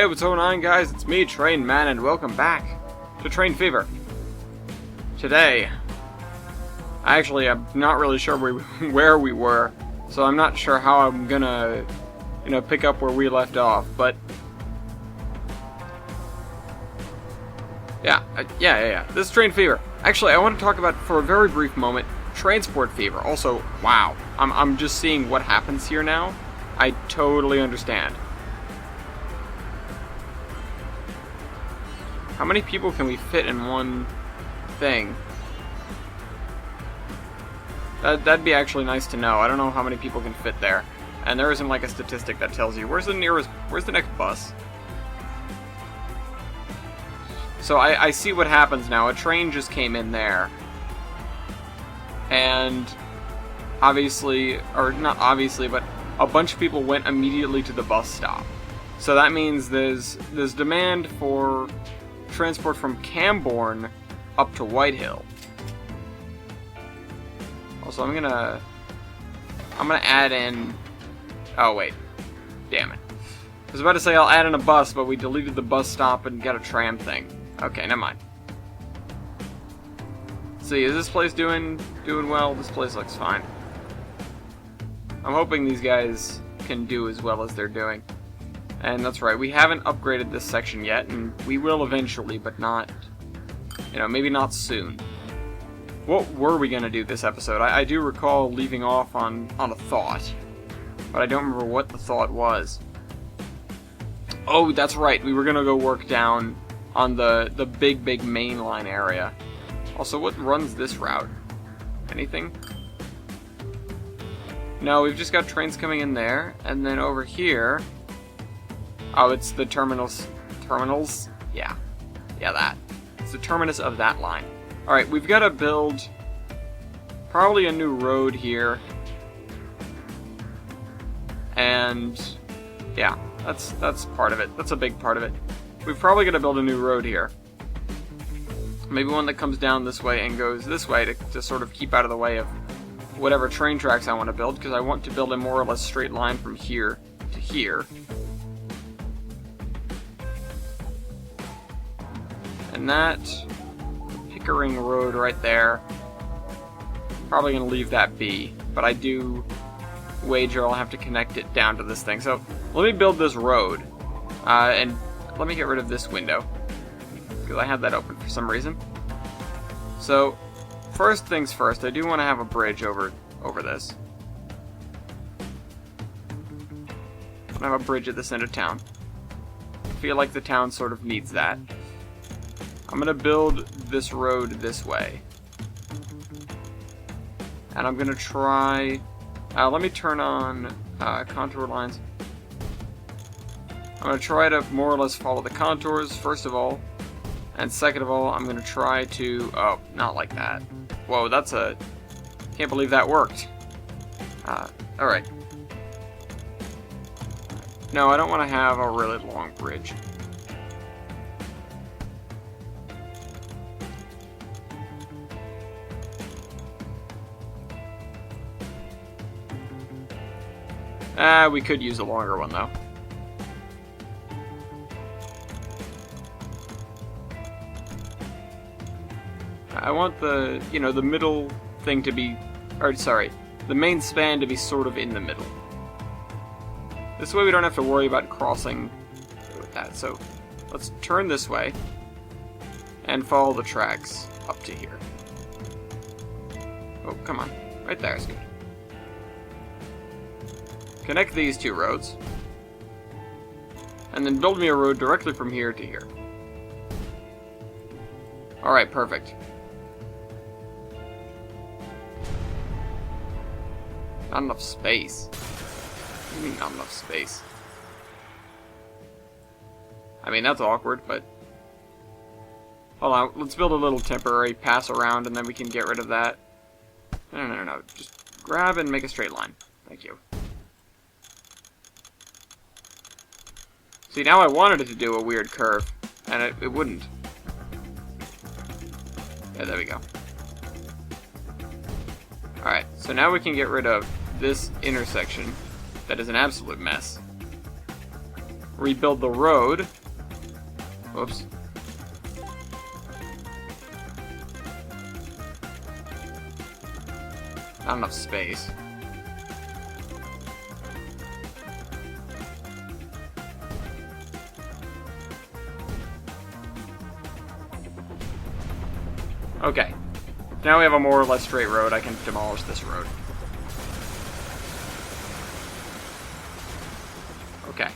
Hey, what's going on, guys? It's me, Trainman, and welcome back to Train Fever. Today, I'm not really sure where we were, so I'm not sure how I'm gonna, pick up where we left off, but yeah. This is Train Fever. Actually, I want to talk about, for a very brief moment, Transport Fever. Also, wow, I'm just seeing what happens here now. I totally understand. How many people can we fit in one thing? That'd be actually nice to know. I don't know how many people can fit there. And there isn't like a statistic that tells you where's the next bus. So I see what happens now. A train just came in there. And obviously, or not obviously, but a bunch of people went immediately to the bus stop. So that means there's demand for transport from Camborne up to Whitehill. Also, I'm gonna add in. Oh wait, damn it! I was about to say I'll add in a bus, but we deleted the bus stop and got a tram thing. Okay, never mind. Let's see, is this place doing well? This place looks fine. I'm hoping these guys can do as well as they're doing. And that's right, we haven't upgraded this section yet, and we will eventually, but not, maybe not soon. What were we going to do this episode? I do recall leaving off on a thought, but I don't remember what the thought was. Oh, that's right, we were going to go work down on the big mainline area. Also, what runs this route? Anything? No, we've just got trains coming in there, and then over here... Oh, it's the terminals. Terminals? Yeah, that. It's the terminus of that line. Alright, we've got to build probably a new road here. And yeah, that's part of it. That's a big part of it. We've probably got to build a new road here. Maybe one that comes down this way and goes this way to sort of keep out of the way of whatever train tracks I want to build, because I want to build a more or less straight line from here to here. And that Pickering Road right there, probably going to leave that be, but I do wager I'll have to connect it down to this thing. So let me build this road, and let me get rid of this window, because I had that open for some reason. So first things first, I do want to have a bridge over this. I want to have a bridge at this end of town. I feel like the town sort of needs that. I'm going to build this road this way. And I'm going to try... let me turn on contour lines. I'm going to try to more or less follow the contours, first of all. And second of all, I'm going to try to... Oh, not like that. Whoa, that's a... Can't believe that worked. Alright. No, I don't want to have a really long bridge. We could use a longer one, though. I want the, the middle thing to be, the main span to be sort of in the middle. This way we don't have to worry about crossing with that. So let's turn this way and follow the tracks up to here. Oh, come on. Right there is good. Connect these two roads, and then build me a road directly from here to here. Alright, perfect. Not enough space. What do you mean not enough space? I mean, that's awkward, but... Hold on, let's build a little temporary pass around, and then we can get rid of that. No. Just grab and make a straight line. Thank you. See, now I wanted it to do a weird curve, and it wouldn't. Yeah, there we go. Alright, so now we can get rid of this intersection that is an absolute mess. rebuild the road. Whoops. Not enough space. Okay. Now we have a more or less straight road. I can demolish this road. Okay.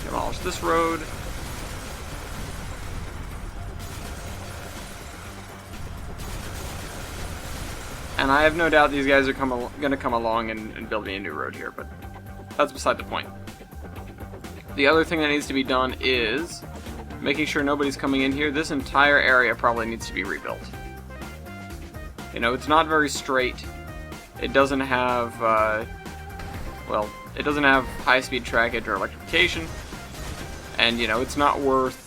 Demolish this road. And I have no doubt these guys are gonna come along and build me a new road here, but that's beside the point. The other thing that needs to be done is making sure nobody's coming in here. This entire area probably needs to be rebuilt. You know, it's not very straight. It doesn't have, well, it doesn't have high-speed trackage or electrification. And, you know, it's not worth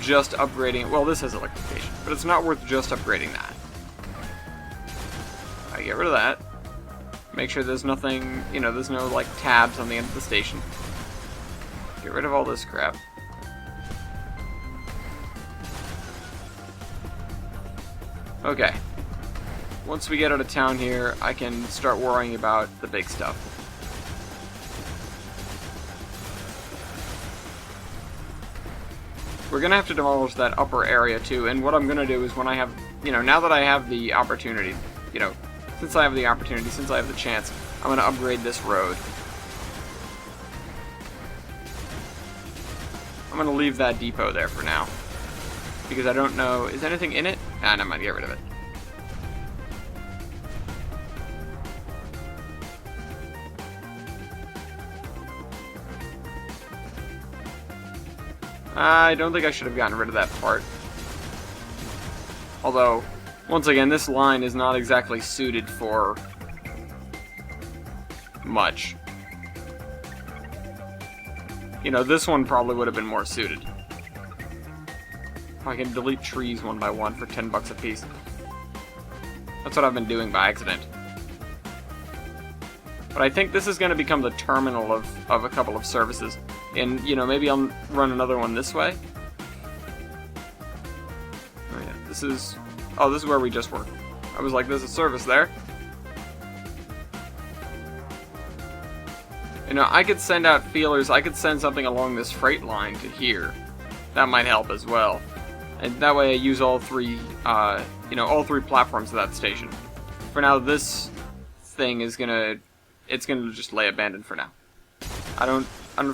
just upgrading. Well, this has electrification, but it's not worth just upgrading that. Alright, get rid of that. Make sure there's nothing, you know, there's no, like, tabs on the end of the station. Get rid of all this crap. Okay. Once we get out of town here, I can start worrying about the big stuff. We're gonna have to demolish that upper area too, and what I'm gonna do is when I have, you know, now that I have the opportunity, you know, since I have the chance, I'm gonna upgrade this road. I'm gonna leave that depot there for now. Because I don't know, is anything in it? Ah, never mind, get rid of it. I don't think I should have gotten rid of that part. Although, once again, this line is not exactly suited for much. You know, this one probably would have been more suited. I can delete trees one by one for 10 bucks a piece. That's what I've been doing by accident. But I think this is going to become the terminal of a couple of services. And, you know, maybe I'll run another one this way. Oh yeah, this is where we just were. I was like, there's a service there. You know, I could send out feelers. I could send something along this freight line to here. That might help as well. And that way I use all three, you know, all three platforms of that station. For now, this thing is it's gonna just lay abandoned for now. I don't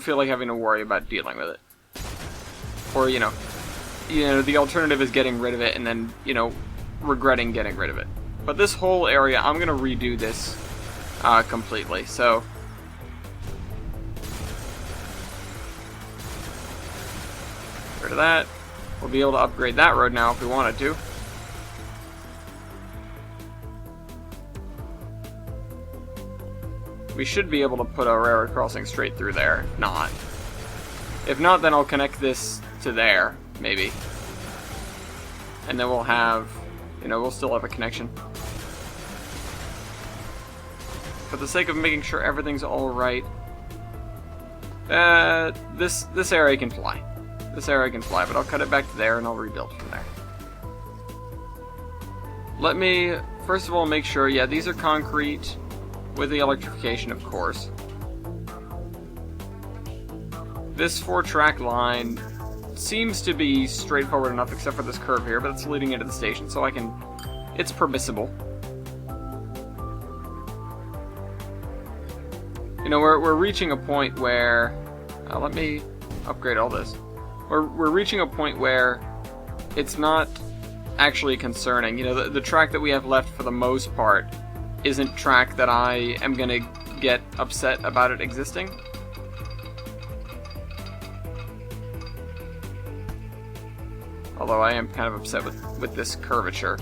feel like having to worry about dealing with it. Or, you know, the alternative is getting rid of it and then, you know, regretting getting rid of it. But this whole area, I'm gonna redo this, completely, so. Get rid of that. We'll be able to upgrade that road now if we wanted to. We should be able to put a railroad crossing straight through there. Not. If not, then I'll connect this to there, maybe. And then we'll have, you know, we'll still have a connection. For the sake of making sure everything's all right, this area can fly. This area can fly, but I'll cut it back to there and I'll rebuild from there. Let me, first of all, make sure, yeah, these are concrete with the electrification, of course. This 4-track line seems to be straightforward enough, except for this curve here, but it's leading into the station, so it's permissible. You know, we're reaching a point where, let me upgrade all this. We're reaching a point where it's not actually concerning. You know, the track that we have left for the most part isn't track that I am gonna get upset about it existing. Although I am kind of upset with this curvature.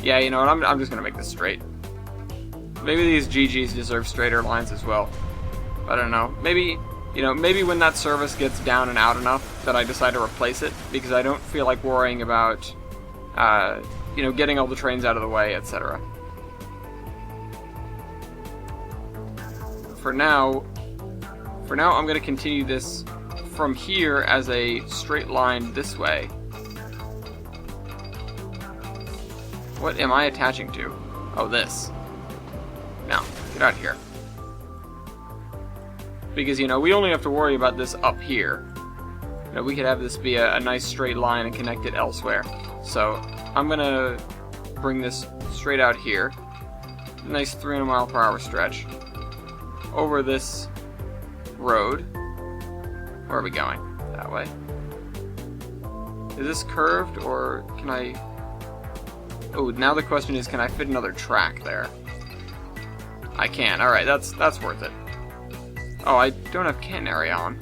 Yeah, you know what, I'm just gonna make this straight. Maybe these GGs deserve straighter lines as well. I don't know. Maybe, you know, maybe when that service gets down and out enough that I decide to replace it, because I don't feel like worrying about, you know, getting all the trains out of the way, etc. For now, For now, I'm going to continue this from here as a straight line this way. What am I attaching to? Oh, this. No, get out of here. Because, you know, we only have to worry about this up here. You know, we could have this be a nice straight line and connect it elsewhere. So, I'm going to bring this straight out here. A nice 300 mile per hour stretch. Over this road. Where are we going? That way. Is this curved, or can I... Oh, now the question is, can I fit another track there? I can. Alright, that's worth it. Oh, I don't have catenary on.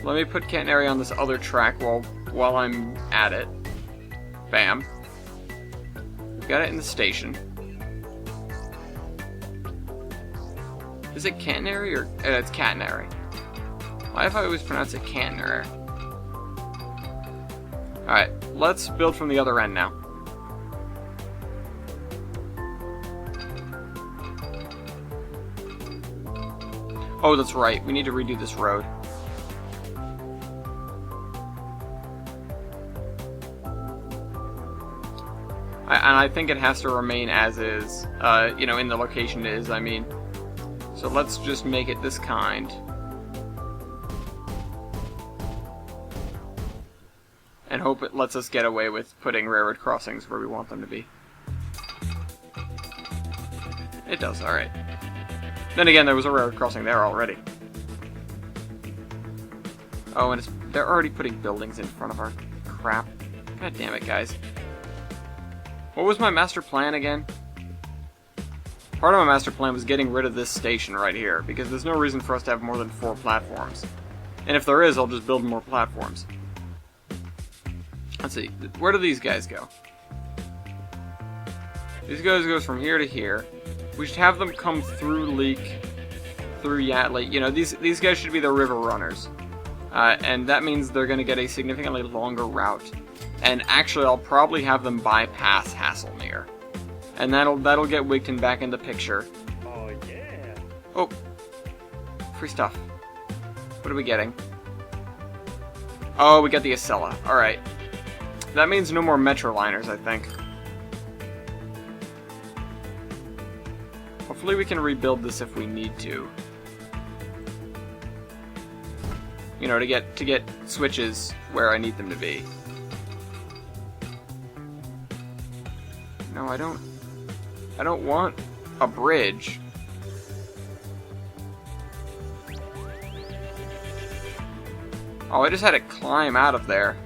Let me put catenary on this other track while I'm at it. Bam. We've got it in the station. Is it catenary or... it's catenary. Why have I always pronounced it catenary? Alright, let's build from the other end now. Oh, that's right. We need to redo this road. And I think it has to remain as is, you know, in the location it is, I mean. So let's just make it this kind. And hope it lets us get away with putting railroad crossings where we want them to be. It does, alright. Then again, there was a railroad crossing there already. Oh, and they're already putting buildings in front of our crap. God damn it, guys. What was my master plan again? Part of my master plan was getting rid of this station right here, because there's no reason for us to have more than 4 platforms. And if there is, I'll just build more platforms. Let's see, where do these guys go? These guys go from here to here. We should have them come through Leek, through Yatley. You know, these guys should be the river runners. And that means they're going to get a significantly longer route. And actually, I'll probably have them bypass Hasselmere. And that'll get Wigton back in the picture. Oh, yeah. Oh. Free stuff. What are we getting? Oh, we got the Acela. Alright. That means no more Metroliners, I think. Hopefully we can rebuild this if we need to. You know, to get switches where I need them to be. No, I don't want a bridge. Oh, I just had to climb out of there.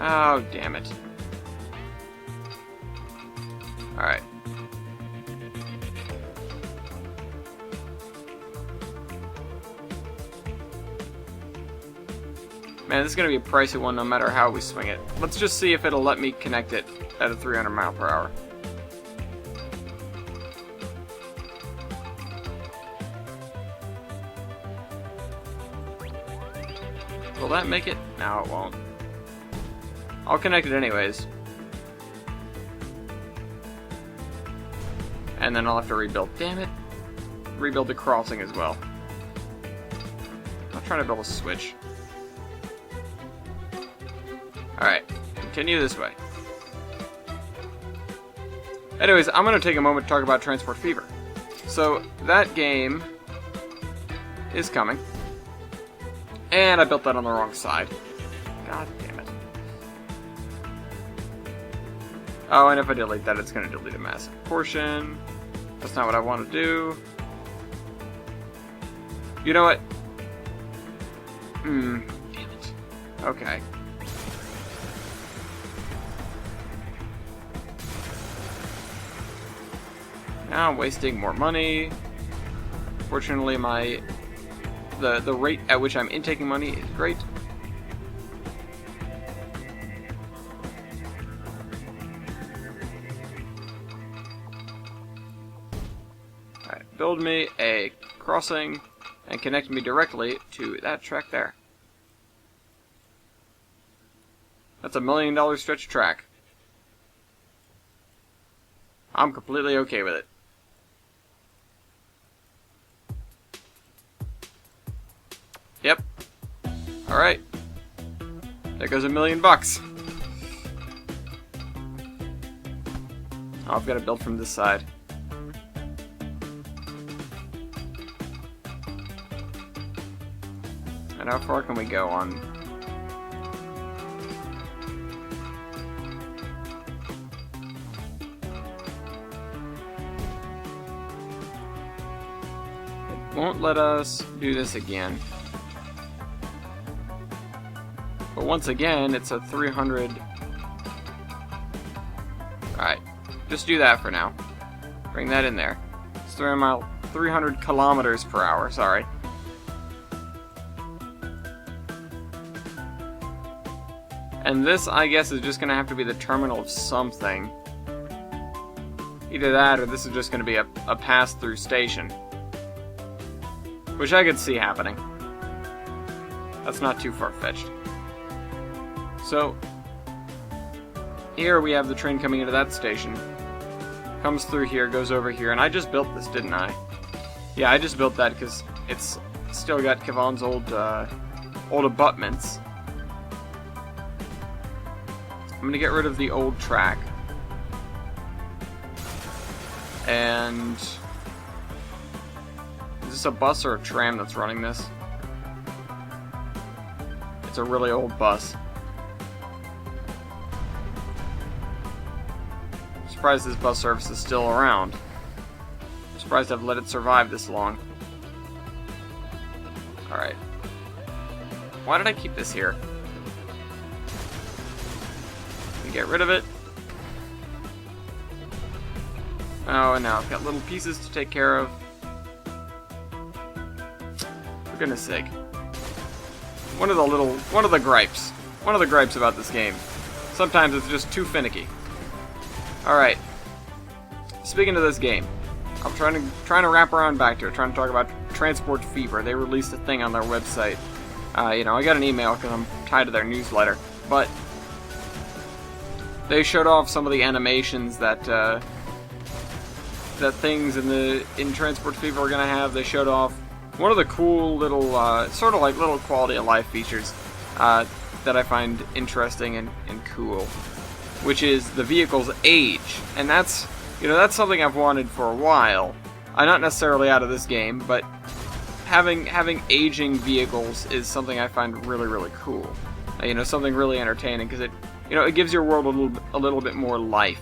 Oh, damn it. Alright. Man, this is going to be a pricey one no matter how we swing it. Let's just see if it'll let me connect it at a 300 mile per hour. Will that make it? No, it won't. I'll connect it anyways. And then I'll have to rebuild. Damn it. Rebuild the crossing as well. I'm trying to build a switch. Alright, continue this way. Anyways, I'm going to take a moment to talk about Transport Fever. So, that game is coming. And I built that on the wrong side. God damn it. Oh, and if I delete that, it's going to delete a massive portion. That's not what I want to do. You know what? Damn it. Okay. Now I'm wasting more money. Fortunately, the rate at which I'm intaking money is great. Alright, build me a crossing, and connect me directly to that track there. That's $1 million stretch track. I'm completely okay with it. Yep. Alright. There goes $1 million. Oh, I've got to build from this side. And how far can we go on? It won't let us do this again. But once again, it's a 300... Alright, just do that for now. Bring that in there. It's 300 kilometers per hour, sorry. And this, I guess, is just going to have to be the terminal of something. Either that, or this is just going to be a pass-through station. Which I could see happening. That's not too far-fetched. So, here we have the train coming into that station. Comes through here, goes over here, and I just built this, didn't I? Yeah, I just built that because it's still got Kevon's old abutments. I'm gonna get rid of the old track. And... is this a bus or a tram that's running this? It's a really old bus. I'm surprised this bus service is still around. I'm surprised I've let it survive this long. Alright. Why did I keep this here? Get rid of it. Oh, and now I've got little pieces to take care of. For goodness sake. One of the gripes about this game. Sometimes it's just too finicky. Alright. Speaking of this game, I'm trying to wrap around back to it, trying to talk about Transport Fever. They released a thing on their website. I got an email because I'm tied to their newsletter, but they showed off some of the animations that things in Transport Fever are gonna have. They showed off one of the cool little, sort of like little quality of life features that I find interesting and cool, which is the vehicle's age, and that's something I've wanted for a while. Not necessarily out of this game, but having aging vehicles is something I find really, really cool. Something really entertaining because it gives your world a little bit more life.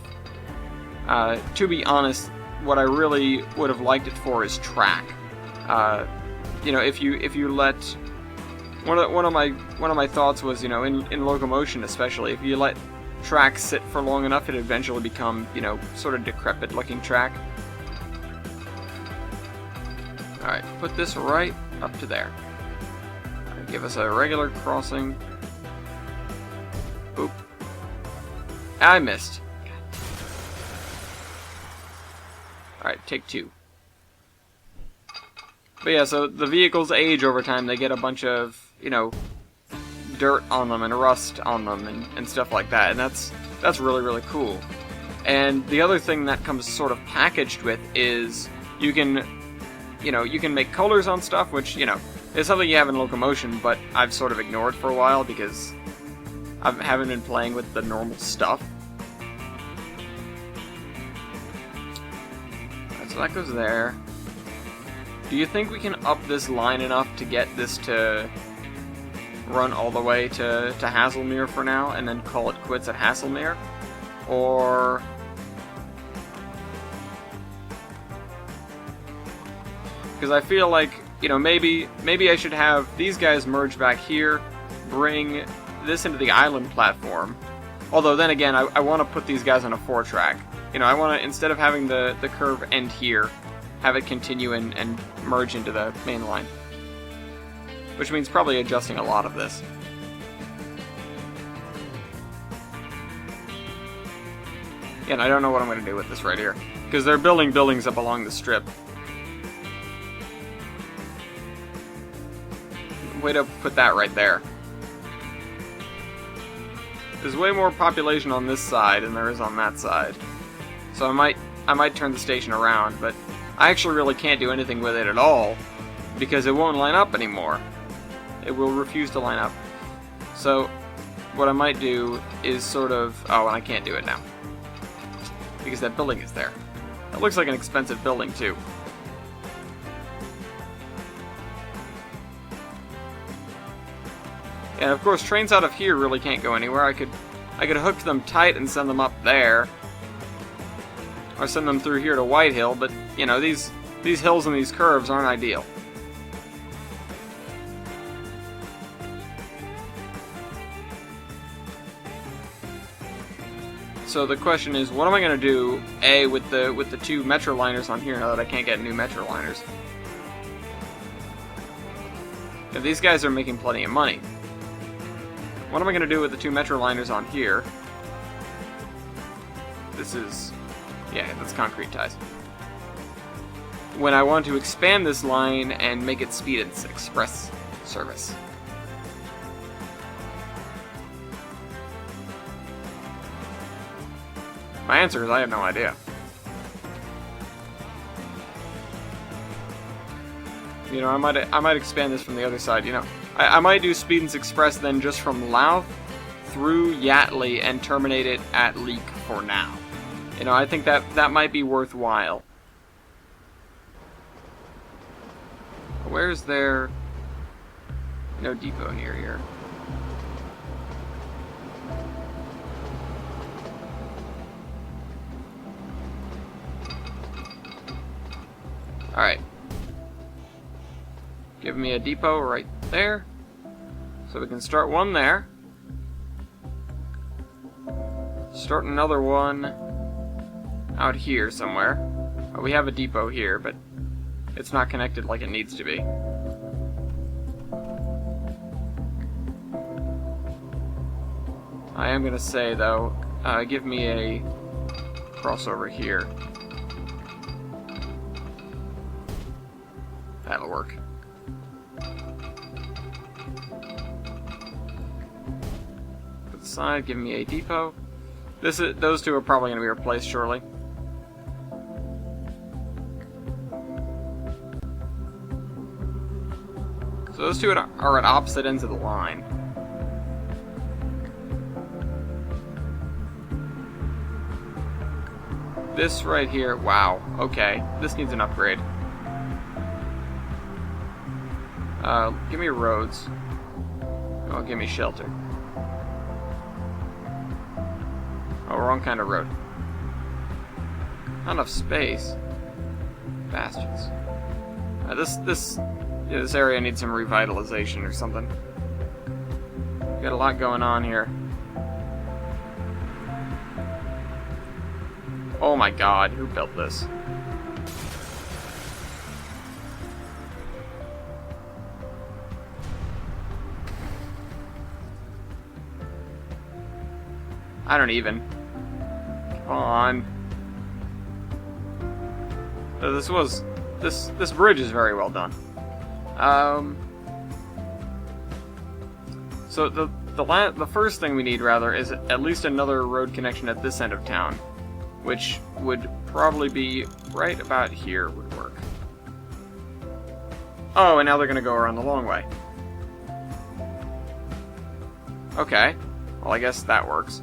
To be honest, what I really would have liked it for is track. If you let one of my thoughts was, in locomotion especially, if you let track sit for long enough, it eventually become, sort of decrepit looking track. All right, put this right up to there. Give us a regular crossing. Oop. I missed. Alright, take two. But yeah, so the vehicles age over time. They get a bunch of, dirt on them and rust on them and stuff like that. And that's really, really cool. And the other thing that comes sort of packaged with is you can make colors on stuff, which, is something you have in locomotion, but I've sort of ignored for a while because I haven't been playing with the normal stuff. Alright, so that goes there. Do you think we can up this line enough to get this to run all the way to Haslemere for now, and then call it quits at Haslemere? Or... because I feel like, maybe I should have these guys merge back here, bring this into the island platform. Although then again, I want to put these guys on a 4-track. I want to, instead of having the curve end here, have it continue and merge into the main line. Which means probably adjusting a lot of this. Yeah, and I don't know what I'm going to do with this right here, because they're building buildings up along the strip. way to put that right there. There's way more population on this side than there is on that side. So I might turn the station around, but I actually really can't do anything with it at all because it won't line up anymore. It will refuse to line up. So what I might do is sort of... Oh, and I can't do it now because that building is there. That looks like an expensive building too. And of course, trains out of here really can't go anywhere. I could hook them tight and send them up there, or send them through here to Whitehill. But you know, these hills and these curves aren't ideal. So the question is, what am I going to do? A, with the two Metroliners on here now that I can't get new Metroliners. If these guys are making plenty of money. What am I going to do with the two Metroliners on here? This is... yeah, that's concrete ties. When I want to expand this line and make it speed its express service. My answer is I have no idea. You know, I might expand this from the other side, you know. I might do Speedence Express then just from Louth through Yateley and terminate it at Leek for now. You know, I think that might be worthwhile. Where's there... no depot near here. Alright. Give me a depot right there. So we can start one there. Start another one out here somewhere. Oh, we have a depot here, but it's not connected like it needs to be. I am going to say, though, give me a crossover here. That'll work. Put the side, give me a depot. Those two are probably going to be replaced shortly. So those two are at opposite ends of the line. This right here, wow, okay. This needs an upgrade. Give me roads. Oh, give me shelter. Oh, wrong kind of road. Not enough space. Bastards. This area needs some revitalization or something. Got a lot going on here. Oh my god, who built this? I don't even. Come on. This bridge is very well done. So the first thing we need, rather, is at least another road connection at this end of town, which would probably be right about here would work. Oh, and now they're gonna go around the long way. Okay. Well, I guess that works.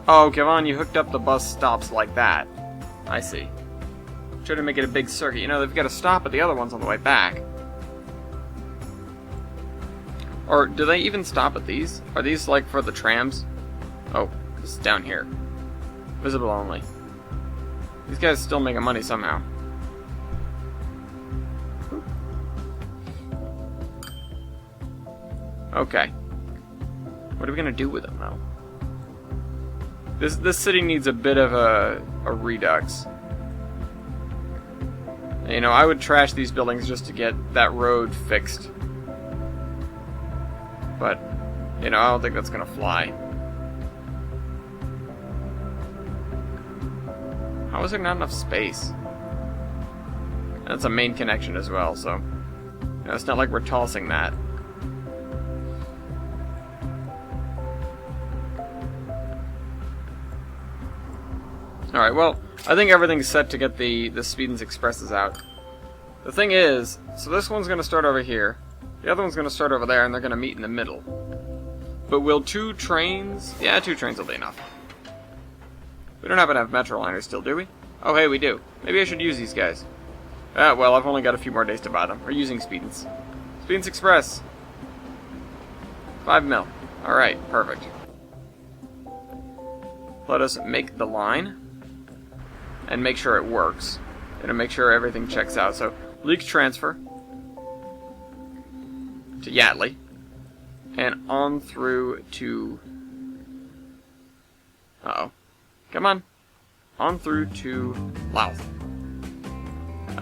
Oh, come on, you hooked up the bus stops like that. I see. Try to make it a big circuit. You know, they've got to stop at the other ones on the way back. Or do they even stop at these? Are these, like, for the trams? Oh, this is down here. Visible only. These guys still making money somehow. Okay. What are we gonna do with them, though? This city needs a bit of a redux. You know, I would trash these buildings just to get that road fixed. But, you know, I don't think that's gonna fly. How is there not enough space? That's a main connection as well, so... You know, it's not like we're tossing that. Alright, well, I think everything's set to get the Speedens Expresses out. The thing is, so this one's going to start over here. The other one's going to start over there, and they're going to meet in the middle. But will 2 trains... Yeah, 2 trains will be enough. We don't happen to have Metroliners still, do we? Oh, hey, we do. Maybe I should use these guys. Well, I've only got a few more days to buy them. We're using Speedens. Speedens Express. 5 mil. Alright, perfect. Let us make the line. And make sure it works. And make sure everything checks out. So, leak transfer. To Yardley. And on through to... Uh-oh. Come on. On through to Louth.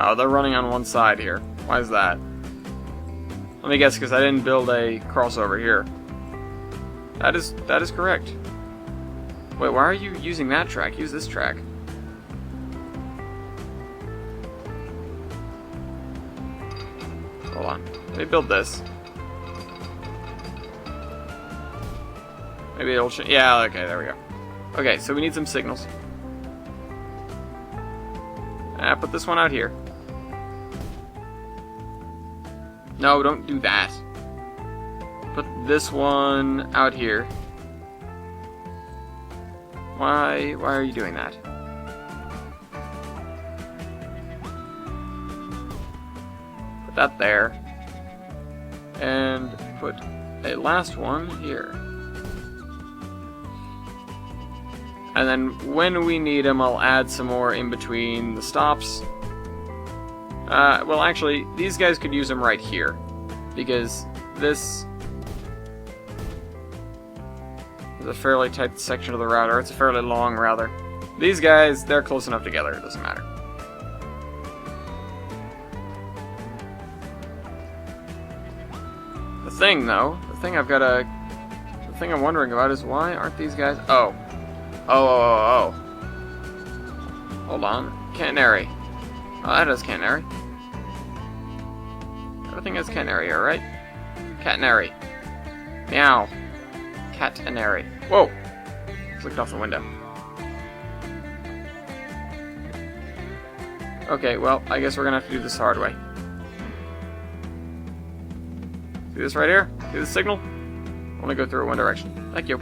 Oh, they're running on one side here. Why is that? Let me guess, because I didn't build a crossover here. That is correct. Wait, why are you using that track? Use this track. Hold on. Let me build this. Maybe it'll... Yeah, okay, there we go. Okay, so we need some signals. Put this one out here. No, don't do that. Put this one out here. Why are you doing that? Put that there. And put a last one here. And then when we need them, I'll add some more in between the stops. Well, actually, these guys could use them right here. Because this is a fairly tight section of the route, or it's a fairly long, rather. These guys, they're close enough together, it doesn't matter. The thing, though, the thing I'm wondering about is why aren't these guys... Oh. Hold on. Catenary. Oh, that is catenary. Everything has catenary here, right? Catenary. Meow. Catenary. Whoa! Clicked off the window. Okay, well, I guess we're gonna have to do this the hard way. See this right here? See this signal? Only go through one direction. Thank you.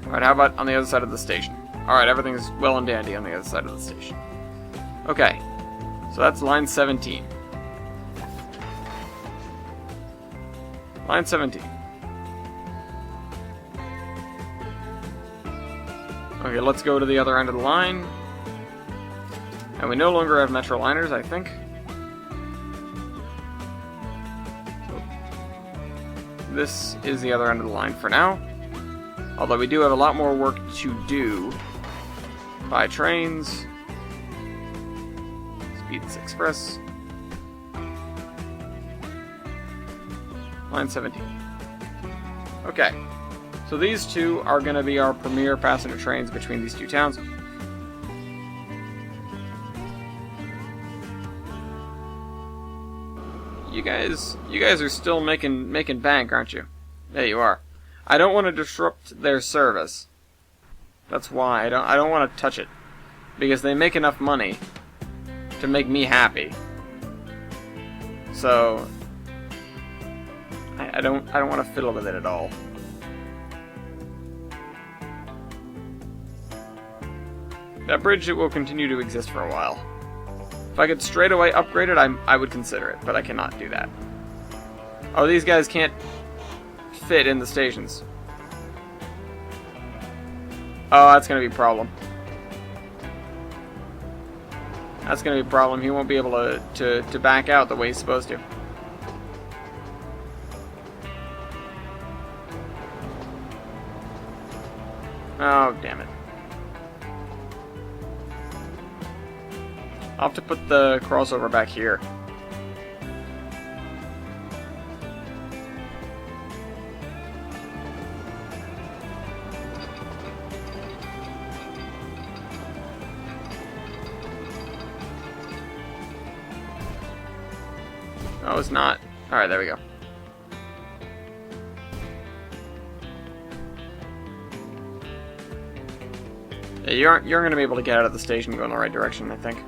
Alright, how about on the other side of the station? Alright, everything's well and dandy on the other side of the station. Okay, so that's line 17. Line 17. Okay, let's go to the other end of the line. And we no longer have Metroliners, I think. This is the other end of the line for now. Although we do have a lot more work to do by trains. Speedens Express. Line 17. Okay. So these two are going to be our premier passenger trains between these two towns. You guys are still making bank, aren't you? There you are. I don't want to disrupt their service. That's why I don't want to touch it, because they make enough money to make me happy. So I don't want to fiddle with it at all. That bridge, it will continue to exist for a while. If I could straight away upgrade it, I would consider it, but I cannot do that. Oh, these guys can't fit in the stations. Oh, that's going to be a problem. That's going to be a problem. He won't be able to back out the way he's supposed to. Oh, damn it. I'll have to put the crossover back here. Oh, it's not. Alright, there we go. Yeah, you're going to be able to get out of the station and go in the right direction, I think.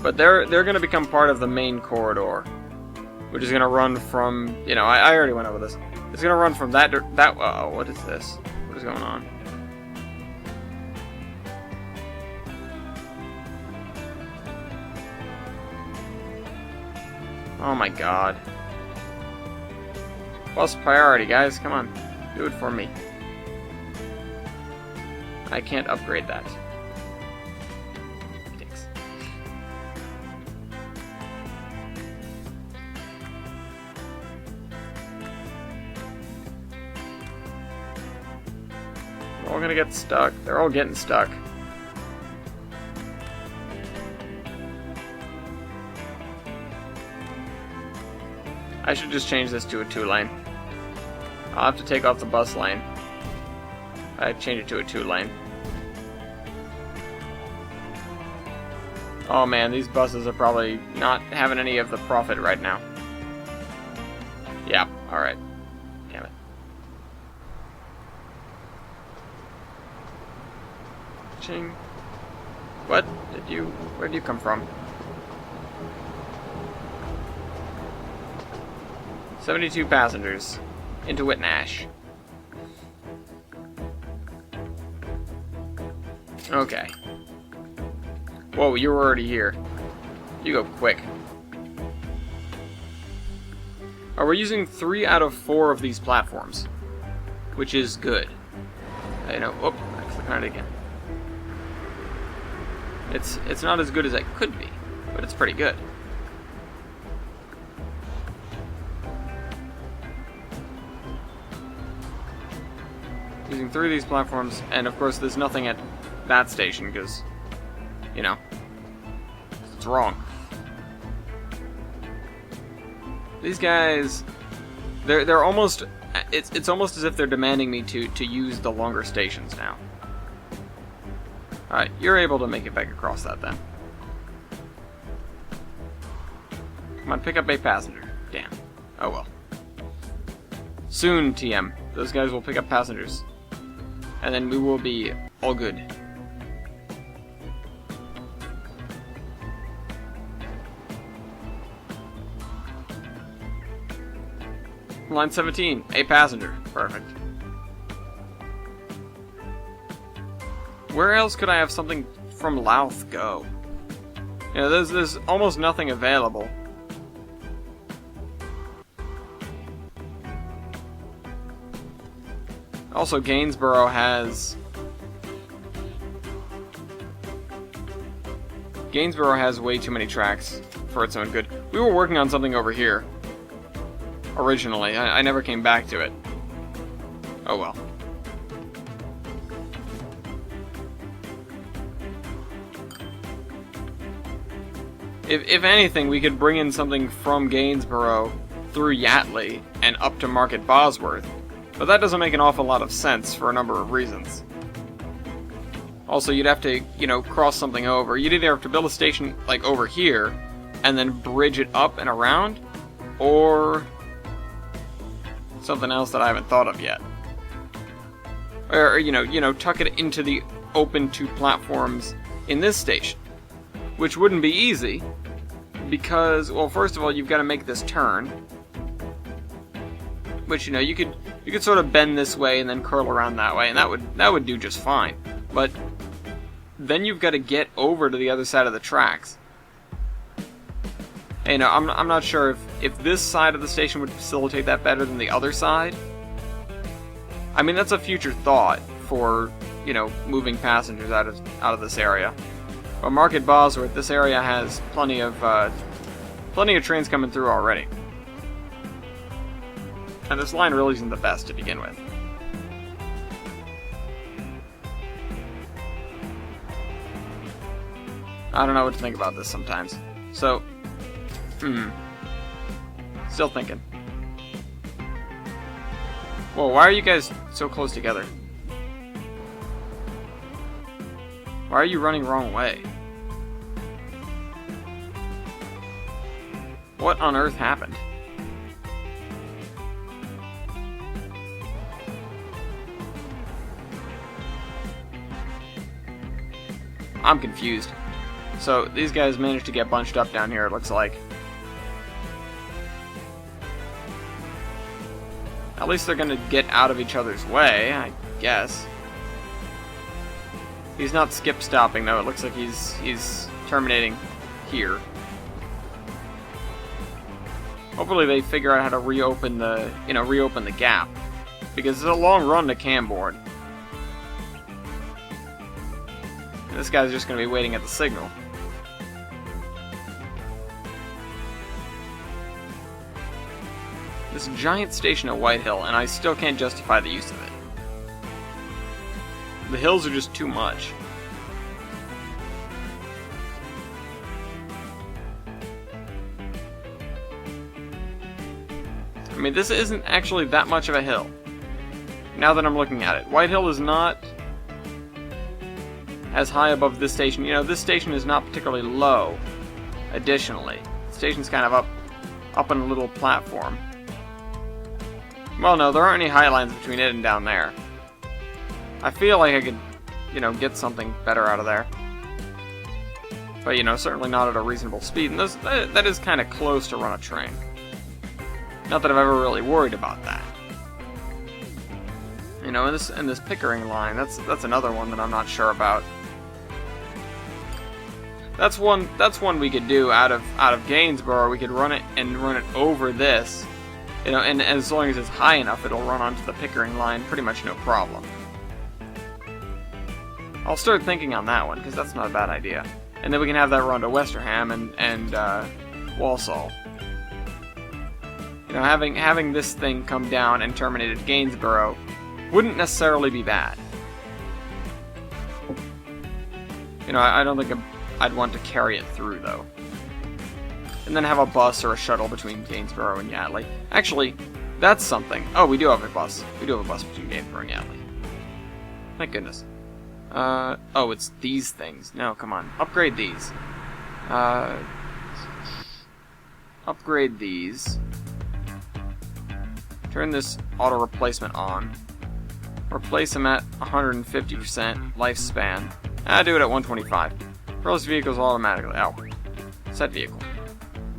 But they're going to become part of the main corridor, which is going to run from, you know, I already went over this. It's going to run from that, uh-oh, what is this? What is going on? Oh my god. Plus priority, guys, come on. Do it for me. I can't upgrade that. Thanks. They're all gonna get stuck. They're all getting stuck. I should just change this to a 2-lane. I'll have to take off the bus lane. I change it to a 2-lane. Oh man, these buses are probably not having any of the profit right now. Yeah, alright. Damn it. Ching. What? Where'd you come from? 72 passengers into Whitnash. Okay. Whoa, you were already here. You go quick. We're using 3 out of 4 of these platforms, which is good. You know, whoop, I click on it again. It's not as good as it could be, but it's pretty good. Using 3 of these platforms, and of course there's nothing at that station because, you know, it's wrong. These guys, they're almost, it's almost as if they're demanding me to use the longer stations now. Alright, you're able to make it back across that then. Come on, pick up a passenger. Damn. Oh well. Soon, TM. Those guys will pick up passengers. And then we will be all good. Line 17, a passenger. Perfect. Where else could I have something from Louth go? You know, there's almost nothing available. Also, Gainsborough has way too many tracks for its own good. We were working on something over here originally. I never came back to it. Oh well. If anything, we could bring in something from Gainsborough through Yateley and up to Market Bosworth. But that doesn't make an awful lot of sense for a number of reasons. Also, you'd have to, you know, cross something over. You'd either have to build a station, like, over here, and then bridge it up and around, or something else that I haven't thought of yet. Or you know, tuck it into the open 2 platforms in this station. Which wouldn't be easy, because, well, first of all, you've got to make this turn. Which, you know, you could sort of bend this way and then curl around that way, and that would do just fine. But then you've got to get over to the other side of the tracks. And, you know, I'm not sure if this side of the station would facilitate that better than the other side. I mean, that's a future thought for, you know, moving passengers out of this area. But Market Bosworth, this area has plenty of trains coming through already. And this line really isn't the best to begin with. I don't know what to think about this sometimes. So, still thinking. Whoa, why are you guys so close together? Why are you running the wrong way? What on earth happened? I'm confused. So these guys managed to get bunched up down here, it looks like. At least they're gonna get out of each other's way, I guess. He's not skip-stopping, though. It looks like he's terminating here. Hopefully they figure out how to reopen the gap. Because it's a long run to Camboard. This guy's just gonna be waiting at the signal. This giant station at White Hill, and I still can't justify the use of it. The hills are just too much. I mean, this isn't actually that much of a hill. Now that I'm looking at it. White Hill is not as high above this station. You know, this station is not particularly low, additionally. The station's kind of up on a little platform. Well, no, there aren't any high lines between it and down there. I feel like I could, you know, get something better out of there. But, you know, certainly not at a reasonable speed. And that is kind of close to run a train. Not that I've ever really worried about that. You know, in this Pickering line, that's another one that I'm not sure about. That's one we could do out of Gainsborough. We could run it over this. You know, and as long as it's high enough, it'll run onto the Pickering line pretty much no problem. I'll start thinking on that one, because that's not a bad idea. And then we can have that run to Westerham and Walsall. You know, having this thing come down and terminate at Gainsborough wouldn't necessarily be bad. You know, I don't think I'd want to carry it through, though. And then have a bus or a shuttle between Gainsborough and Yardley. Actually, that's something. Oh, we do have a bus. We do have a bus between Gainsborough and Yardley. Thank goodness. Oh, it's these things. No, come on. Upgrade these. Upgrade these. Turn this auto replacement on. Replace them at 150% lifespan. Do it at 125. Froze vehicles automatically. Oh. Set vehicle.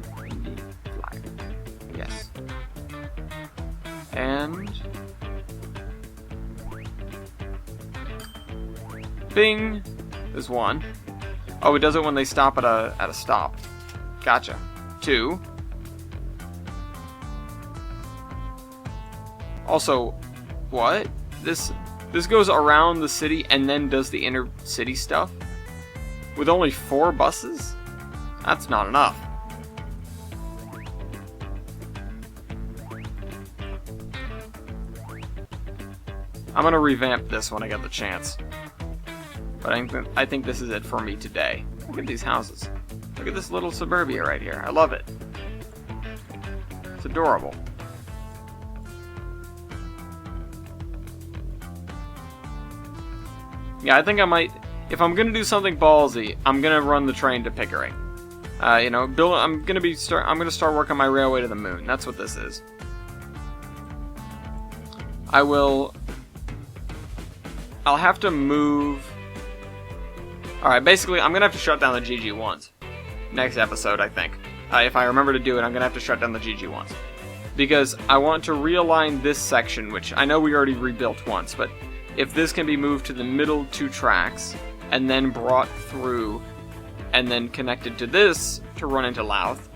Flag. Yes. And... Bing! There's one. Oh, it does it when they stop at a stop. Gotcha. 2. Also, what? This goes around the city and then does the inner city stuff? With only 4 buses? That's not enough. I'm gonna revamp this when I get the chance. But I think this is it for me today. Look at these houses. Look at this little suburbia right here. I love it. It's adorable. Yeah, I think I might... If I'm gonna do something ballsy, I'm gonna run the train to Pickering. You know, I'm gonna start working my railway to the moon. That's what this is. I'll have to move... Alright, basically, I'm gonna have to shut down the GG1s. Next episode, I think. If I remember to do it, I'm gonna have to shut down the GG1s. Because I want to realign this section, which I know we already rebuilt once, but if this can be moved to the middle 2 tracks, and then brought through, and then connected to this to run into Louth,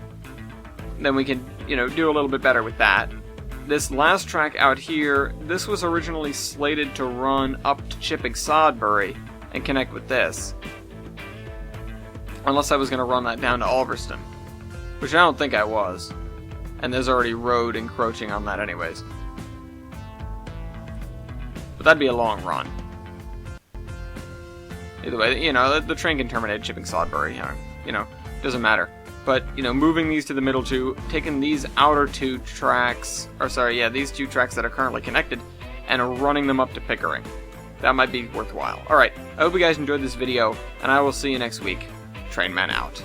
then we can, you know, do a little bit better with that. This last track out here, this was originally slated to run up to Chipping Sodbury and connect with this. Unless I was going to run that down to Ulverston, which I don't think I was. And there's already road encroaching on that anyways. But that'd be a long run. Either way, you know, the train can terminate at Chipping Sodbury, you know, doesn't matter. But, you know, moving these to the middle 2, taking these outer 2 tracks, or sorry, yeah, these 2 tracks that are currently connected, and running them up to Pickering. That might be worthwhile. Alright, I hope you guys enjoyed this video, and I will see you next week. Trainman out.